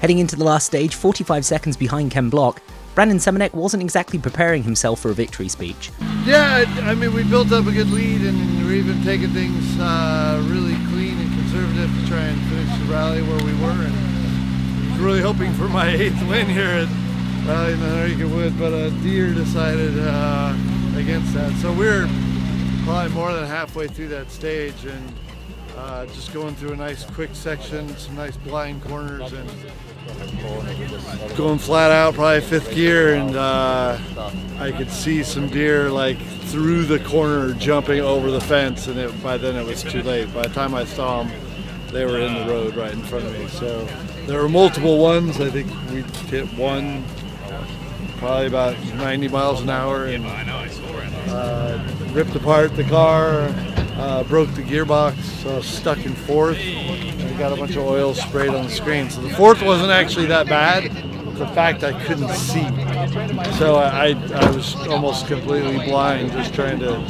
Heading into the last stage, 45 seconds behind Ken Block, Brandon Semenek wasn't exactly preparing himself for a victory speech. Yeah, I mean, we built up a good lead, and we're even taking things really clean and conservative to try and finish the rally where we were. And I was really hoping for my 8th win here at Rally in the Acre Wood, but a deer decided against that. So we're probably more than halfway through that stage, and just going through a nice quick section, some nice blind corners, and going flat out, probably 5th gear, and I could see some deer like through the corner jumping over the fence, and by then it was too late. By the time I saw them, they were in the road right in front of me. So there were multiple ones. I think we hit one probably about 90 miles an hour, and ripped apart the car, broke the gearbox, so I was stuck in 4th. I got a bunch of oil sprayed on the screen. So the 4th wasn't actually that bad. The fact I couldn't see. So I was almost completely blind, just trying to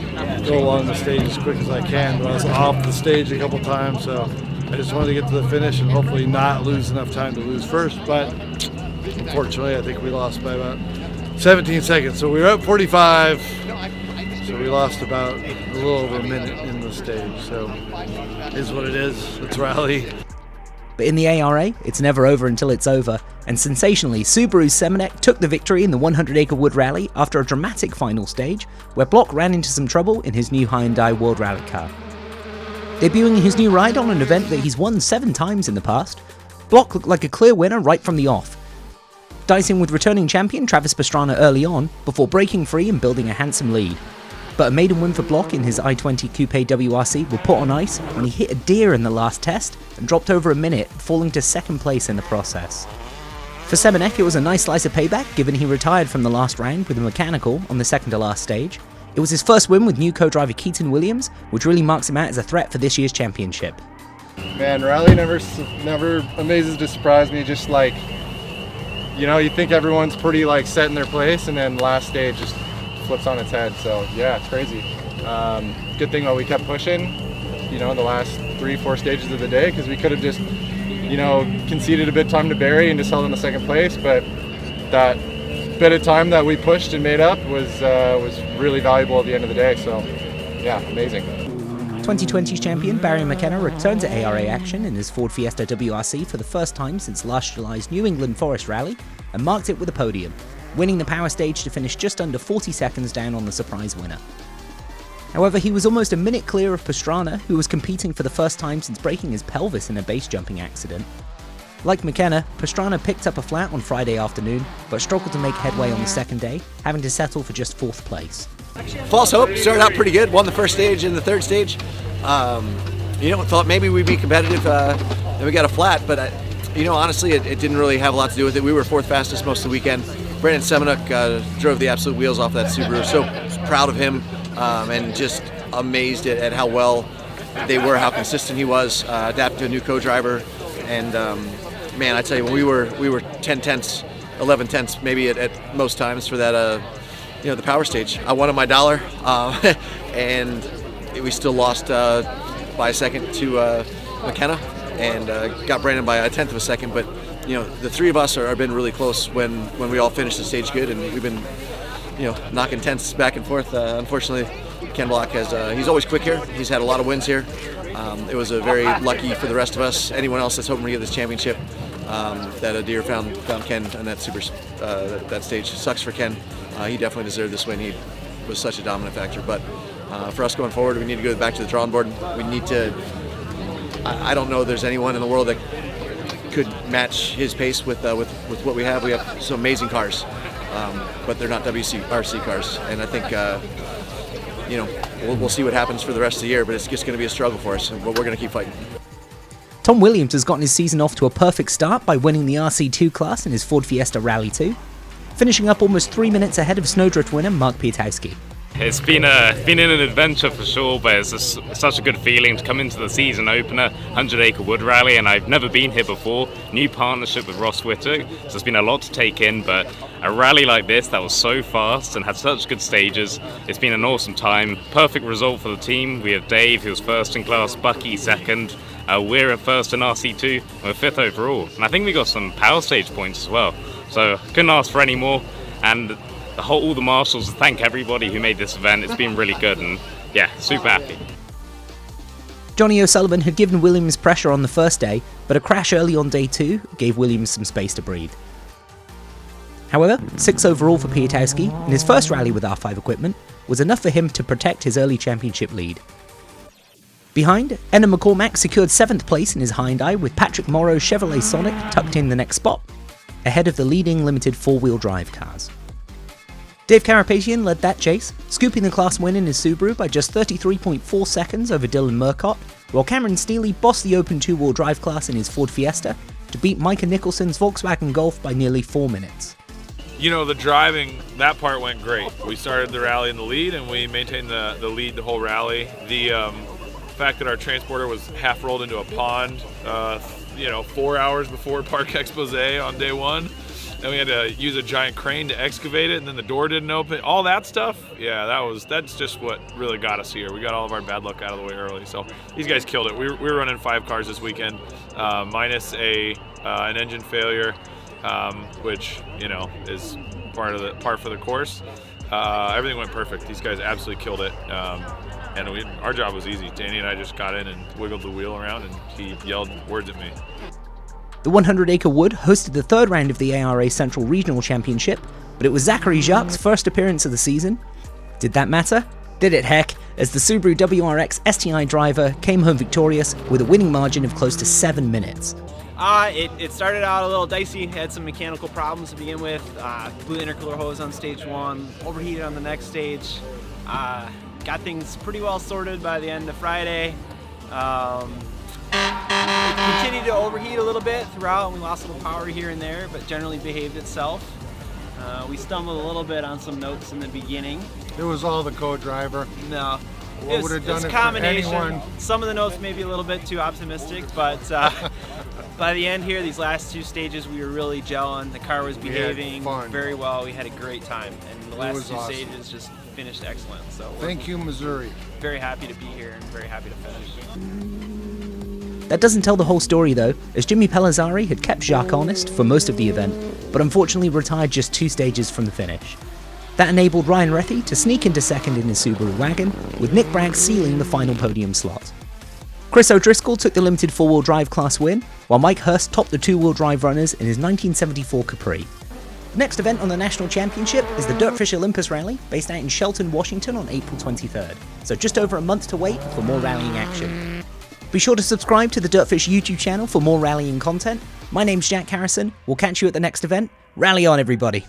go along the stage as quick as I can. But I was off the stage a couple times, so I just wanted to get to the finish and hopefully not lose enough time to lose first. But unfortunately, I think we lost by about 17 seconds. So we were up 45. So we lost about a little over a minute in the stage. So it is what it is. It's rally. But in the ARA, it's never over until it's over, and sensationally, Subaru's Semenek took the victory in the 100 Acre Wood Rally after a dramatic final stage, where Block ran into some trouble in his new Hyundai World Rally car. Debuting his new ride on an event that he's won 7 times in the past, Block looked like a clear winner right from the off, dicing with returning champion Travis Pastrana early on, before breaking free and building a handsome lead. But a maiden win for Block in his i20 Coupe WRC were put on ice when he hit a deer in the last test and dropped over a minute, falling to 2nd place in the process. For Semenek, it was a nice slice of payback given he retired from the last round with a mechanical on the 2nd to last stage. It was his first win with new co-driver Keaton Williams, which really marks him out as a threat for this year's championship. Man, rally never amazes to surprise me. Just like, you know, you think everyone's pretty like set in their place, and then last stage just flips on its head. So yeah, it's crazy. Good thing though we kept pushing, you know, the last 3-4 stages of the day, because we could have just, you know, conceded a bit of time to Barry and just held in the 2nd place. But that bit of time that we pushed and made up was really valuable at the end of the day. So yeah, amazing. 2020's champion Barry McKenna returned to ARA action in his Ford Fiesta WRC for the first time since last July's New England Forest Rally, and marked it with a podium, winning the power stage to finish just under 40 seconds down on the surprise winner. However, he was almost a minute clear of Pastrana, who was competing for the first time since breaking his pelvis in a base jumping accident. Like McKenna, Pastrana picked up a flat on Friday afternoon, but struggled to make headway on the 2nd day, having to settle for just 4th place. False hope. Started out pretty good. Won the 1st stage and the 3rd stage. You know, thought maybe we'd be competitive, and we got a flat, but you know, honestly, it didn't really have a lot to do with it. We were 4th fastest most of the weekend. Brandon Semenek drove the absolute wheels off that Subaru. So proud of him, and just amazed at how well they were, how consistent he was, adapting to a new co-driver. And man, I tell you, when we were 10 tenths, 11 tenths, maybe at most times for that, you know, the power stage. I wanted my dollar, and we still lost by a second to McKenna, and got Brandon by a 10th of a second. But you know, the 3 of us have been really close when we all finished the stage good, and we've been, you know, knocking tenths back and forth. Unfortunately, Ken Block he's always quick here. He's had a lot of wins here. It was a very lucky for the rest of us. Anyone else that's hoping to get this championship, that a deer found Ken on that that stage. Sucks for Ken. He definitely deserved this win. He was such a dominant factor. But for us going forward, we need to go back to the drawing board. We need to. I don't know if there's anyone in the world that could match his pace with what we have. We have some amazing cars, but they're not RC cars. And I think you know, we'll see what happens for the rest of the year. But it's just going to be a struggle for us. But we're going to keep fighting. Tom Williams has gotten his season off to a perfect start by winning the RC2 class in his Ford Fiesta Rally 2, finishing up almost 3 minutes ahead of Snowdrift winner Mark Piatowski. It's been an adventure for sure, but it's such a good feeling to come into the season opener, 100 Acre Wood Rally, and I've never been here before. New partnership with Ross Whittock, so it's been a lot to take in, but a rally like this that was so fast and had such good stages, it's been an awesome time. Perfect result for the team. We have Dave, who was first in class, Bucky second, we're at first in RC2, and we're fifth overall. And I think we got some power stage points as well, so couldn't ask for any more. And all the marshals, thank everybody who made this event. It's been really good, and yeah, super happy. Johnny O'Sullivan had given Williams pressure on the first day, but a crash early on day 2 gave Williams some space to breathe. However, 6th overall for Piatowski in his first rally with R5 equipment was enough for him to protect his early championship lead. Behind, Enna McCormack secured 7th place in his Hyundai with Patrick Morrow's Chevrolet Sonic tucked in the next spot, ahead of the leading limited 4-wheel drive cars. Dave Karapetian led that chase, scooping the class win in his Subaru by just 33.4 seconds over Dylan Murcott, while Cameron Steely bossed the open 2-wheel drive class in his Ford Fiesta to beat Micah Nicholson's Volkswagen Golf by nearly 4 minutes. You know, the driving, that part went great. We started the rally in the lead, and we maintained the lead the whole rally. The fact that our transporter was half rolled into a pond, 4 hours before Park Expose on day 1. Then we had to use a giant crane to excavate it, and then the door didn't open. All that stuff, yeah, that's just what really got us here. We got all of our bad luck out of the way early. So these guys killed it. We were running 5 cars this weekend, minus an engine failure, which is part for the course. Everything went perfect. These guys absolutely killed it. And our job was easy. Danny and I just got in and wiggled the wheel around, and he yelled words at me. The 100 Acre Wood hosted the 3rd round of the ARA Central Regional Championship, but it was Zachary Jacques' first appearance of the season. Did that matter? Did it heck, as the Subaru WRX STI driver came home victorious with a winning margin of close to 7 minutes. It started out a little dicey, had some mechanical problems to begin with, blew the intercooler hose on stage 1, overheated on the next stage, got things pretty well sorted by the end of Friday. It continued to overheat a little bit throughout, and we lost a little power here and there, but generally behaved itself. We stumbled a little bit on some notes in the beginning. It was all the co-driver. No. What would have done it for combination. anyone? Some of the notes may be a little bit too optimistic, but by the end here, these last 2 stages, we were really gelling. The car was behaving very well. We had a great time, and the last 2 stages just finished excellent. So thank you, Missouri. Very happy to be here and very happy to finish. That doesn't tell the whole story though, as Jimmy Pellizzari had kept Jacques honest for most of the event, but unfortunately retired just 2 stages from the finish. That enabled Ryan Rethy to sneak into 2nd in his Subaru wagon, with Nick Bragg sealing the final podium slot. Chris O'Driscoll took the limited 4-wheel drive class win, while Mike Hurst topped the 2-wheel drive runners in his 1974 Capri. The next event on the National Championship is the DirtFish Olympus Rally, based out in Shelton, Washington on April 23rd, so just over a month to wait for more rallying action. Be sure to subscribe to the DirtFish YouTube channel for more rallying content. My name's Jack Harrison. We'll catch you at the next event. Rally on, everybody.